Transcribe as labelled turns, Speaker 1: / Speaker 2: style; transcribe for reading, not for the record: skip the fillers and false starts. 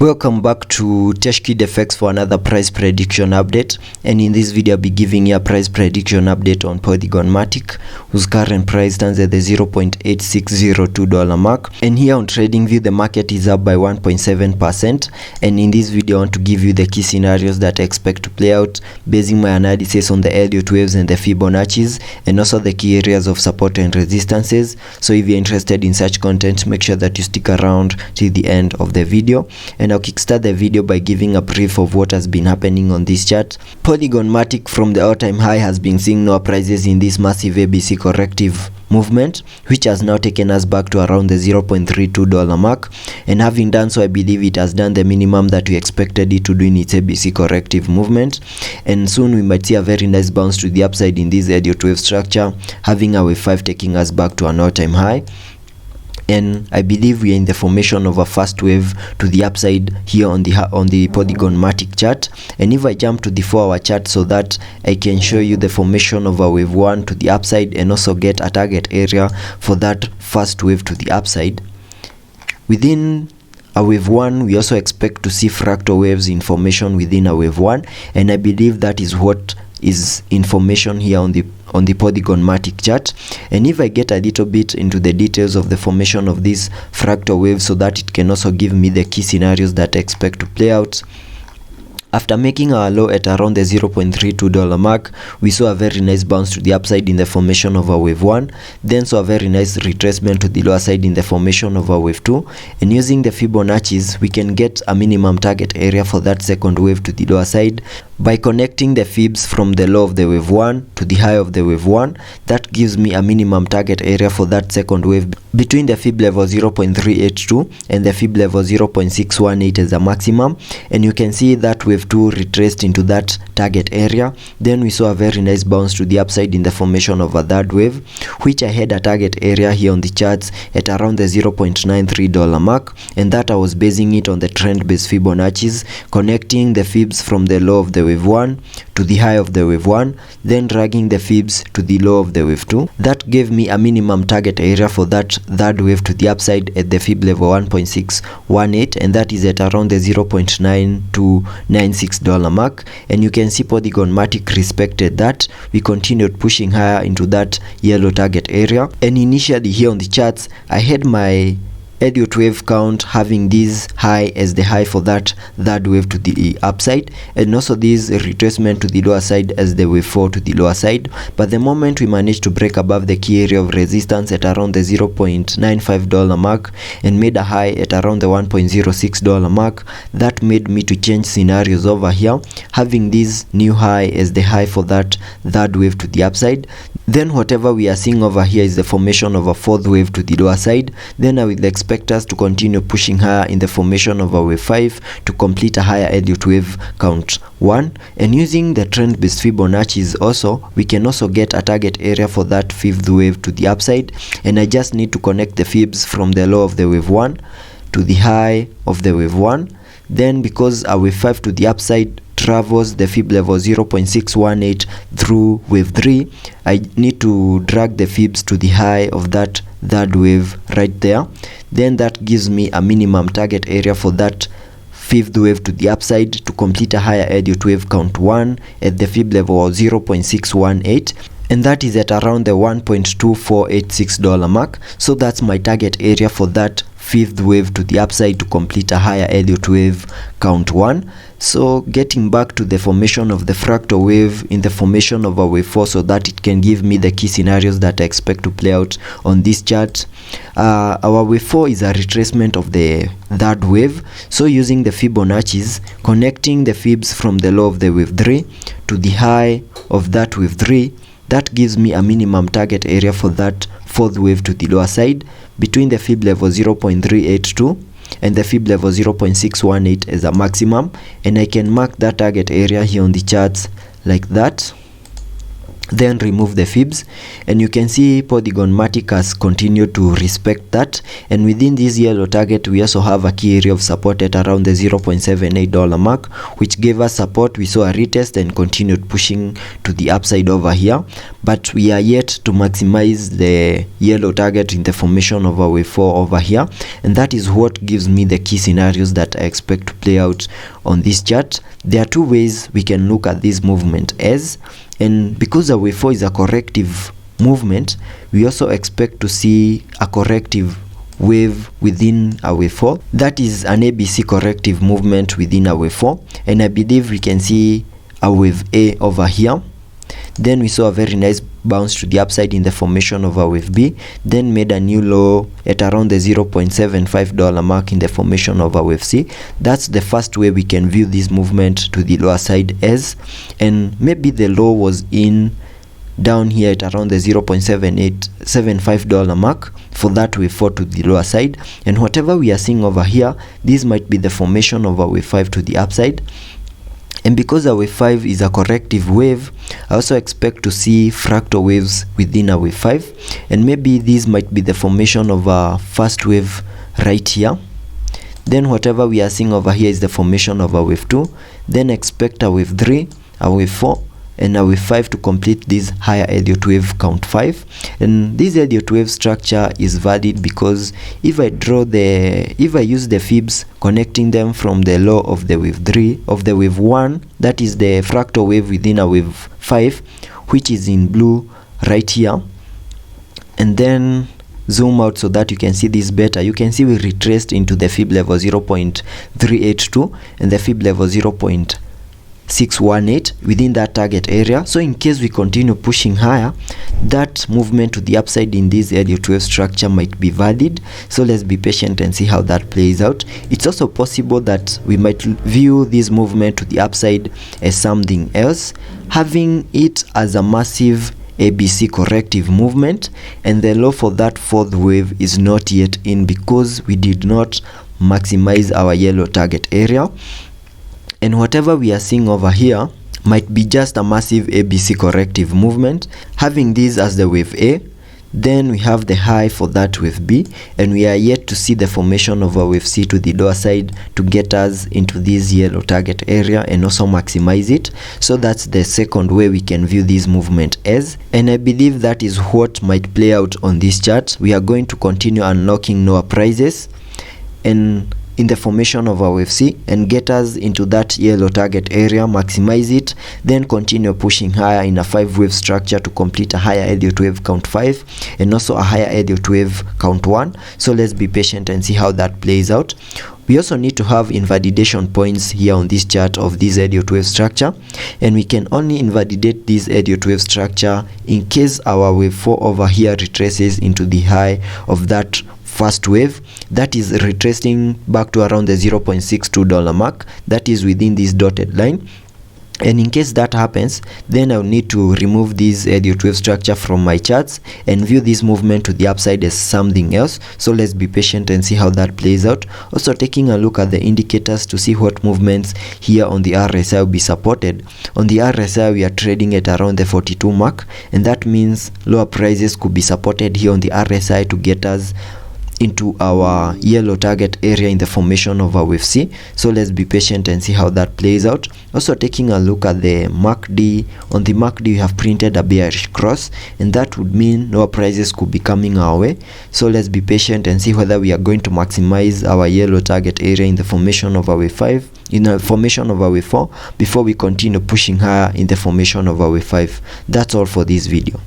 Speaker 1: Welcome back to TechKidFX for another price prediction update, and in this video I'll be giving you a price prediction update on Polygon Matic, whose current price stands at the $0.8602 mark. And here on TradingView the market is up by 1.7%, and in this video I want to give you the key scenarios that I expect to play out, basing my analysis on the Elliot waves and the Fibonacci's, and also the key areas of support and resistances. So if you're interested in such content, make sure that you stick around till the end of the video. And I'll kickstart the video by giving a brief of what has been happening on this chart. Polygon Matic from the all-time high has been seeing lower prices in this massive ABC corrective movement, which has now taken us back to around the $0.32 mark, and having done so, I believe it has done the minimum that we expected it to do in its ABC corrective movement, and soon we might see a very nice bounce to the upside in this Elliott wave structure, having a wave 5 taking us back to an all-time high. And I believe we are in the formation of a first wave to the upside here on the Polygon Matic chart. And if I jump to the 4-hour chart so that I can show you the formation of a wave 1 to the upside and also get a target area for that first wave to the upside. Within a wave 1, we also expect to see fractal waves in formation within a wave 1, and I believe that is what is information here on the Polygon Matic chart. And if I get a little bit into the details of the formation of this fractal wave so that it can also give me the key scenarios that I expect to play out. After making our low at around the $0.32 mark, we saw a very nice bounce to the upside in the formation of a wave 1, then saw a very nice retracement to the lower side in the formation of a wave 2, and using the Fibonacci's, we can get a minimum target area for that second wave to the lower side by connecting the fibs from the low of the wave 1 to the high of the wave 1. That gives me a minimum target area for that second wave between the fib level 0.382 and the fib level 0.618 as a maximum, and you can see that wave 2 retraced into that target area. Then we saw a very nice bounce to the upside in the formation of a third wave, which I had a target area here on the charts at around the $0.93 mark, and that I was basing it on the trend based Fibonacci's, connecting the fibs from the low of the wave 1 to the high of the wave 1, then dragging the fibs to the low of the wave 2. That gave me a minimum target area for that third wave to the upside at the fib level 1.618, and that is at around the $0.9296 mark. And you can see Polygon Matic respected that. We continued pushing higher into that yellow target area, and initially here on the charts I had my Elliott wave count having this high as the high for that third wave to the upside, and also this retracement to the lower side as the wave 4 to the lower side. But the moment we managed to break above the key area of resistance at around the $0.95 mark and made a high at around the $1.06 mark, that made me to change scenarios over here, having this new high as the high for that third wave to the upside. Then whatever we are seeing over here is the formation of a fourth wave to the lower side. Then I will expect us to continue pushing higher in the formation of a wave 5 to complete a higher Elliott wave count 1. And using the trend based Fibonacci's also, we can also get a target area for that fifth wave to the upside, and I just need to connect the fibs from the low of the wave 1 to the high of the wave 1. Then because a wave 5 to the upside travels the fib level 0.618 through wave 3, I need to drag the fibs to the high of that third wave right there. Then that gives me a minimum target area for that fifth wave to the upside to complete a higher Elliott wave count 1 at the fib level of 0.618, and that is at around the $1.2486 mark. So that's my target area for that fifth wave to the upside to complete a higher Elliott wave count 1. So getting back to the formation of the fractal wave in the formation of a wave 4 so that it can give me the key scenarios that I expect to play out on this chart. Our wave 4 is a retracement of the third wave, so using the Fibonacci's, connecting the fibs from the low of the wave 3 to the high of that wave 3, that gives me a minimum target area for that fourth wave to the lower side between the fib level 0.382 and the fib level 0.618 as a maximum, and I can mark that target area here on the charts like that. then remove the fibs, and you can see Polygon Matic has continued to respect that. And within this yellow target, we also have a key area of support at around the $0.78 mark, which gave us support. We saw a retest and continued pushing to the upside over here, but we are yet to maximize the yellow target in the formation of a wave 4 over here, and that is what gives me the key scenarios that I expect to play out on this chart. There are two ways we can look at this movement as, and because a wave 4 is a corrective movement, we also expect to see a corrective wave within a wave 4. That is an ABC corrective movement within a wave 4, and I believe we can see a wave A over here. Then we saw a very nice bounce to the upside in the formation of a wave B, then made a new low at around the $0.75 mark in the formation of a wave C. That's the first way we can view this movement to the lower side as, and maybe the low was in down here at around the $0.75 mark for that wave 4 to the lower side, and whatever we are seeing over here, this might be the formation of a wave 5 to the upside. And because a wave 5 is a corrective wave, I also expect to see fractal waves within a wave 5, and maybe this might be the formation of a first wave right here. Then whatever we are seeing over here is the formation of a wave 2, then expect a wave 3, a wave 4, and a wave 5 to complete this higher Elliot wave count 5. And this Elliot wave structure is valid because if I use the fibs connecting them from the low of the wave 3 of the wave 1, that is the fractal wave within a wave 5, which is in blue right here, and then zoom out so that you can see this better, you can see we retraced into the fib level 0.382 and the fib level 0.618 within that target area. So in case we continue pushing higher, that movement to the upside in this Elliott wave structure might be valid. So let's be patient and see how that plays out. It's also possible that we might view this movement to the upside as something else, having it as a massive ABC corrective movement, and the low for that fourth wave is not yet in because we did not maximize our yellow target area. And whatever we are seeing over here might be just a massive ABC corrective movement, having this as the wave A. Then we have the high for that wave B, and we are yet to see the formation of a wave C to the lower side to get us into this yellow target area and also maximize it. So that's the second way we can view this movement as, and I believe that is what might play out on this chart. We are going to continue unlocking lower prices and in the formation of our wave C and get us into that yellow target area, maximize it, then continue pushing higher in a 5-wave structure to complete a higher Elliott wave count 5 and also a higher Elliott wave count 1. So let's be patient and see how that plays out. We also need to have invalidation points here on this chart of this Elliott wave structure, and we can only invalidate this Elliott wave structure in case our wave 4 over here retraces into the high of that first wave, that is retracing back to around the $0.62 mark, that is within this dotted line. And in case that happens, then I'll need to remove this Elliott wave structure from my charts and view this movement to the upside as something else. So let's be patient and see how that plays out. Also taking a look at the indicators to see what movements here on the RSI will be supported. On the RSI we are trading at around the 42 mark, and that means lower prices could be supported here on the RSI to get us into our yellow target area in the formation of our wave C. So let's be patient and see how that plays out. Also taking a look at the MACD, on the MACD we have printed a bearish cross, and that would mean lower prices could be coming our way. So let's be patient and see whether we are going to maximize our yellow target area in the formation of our wave 5, in the formation of our wave 4, before we continue pushing higher in the formation of our wave 5. That's all for this video.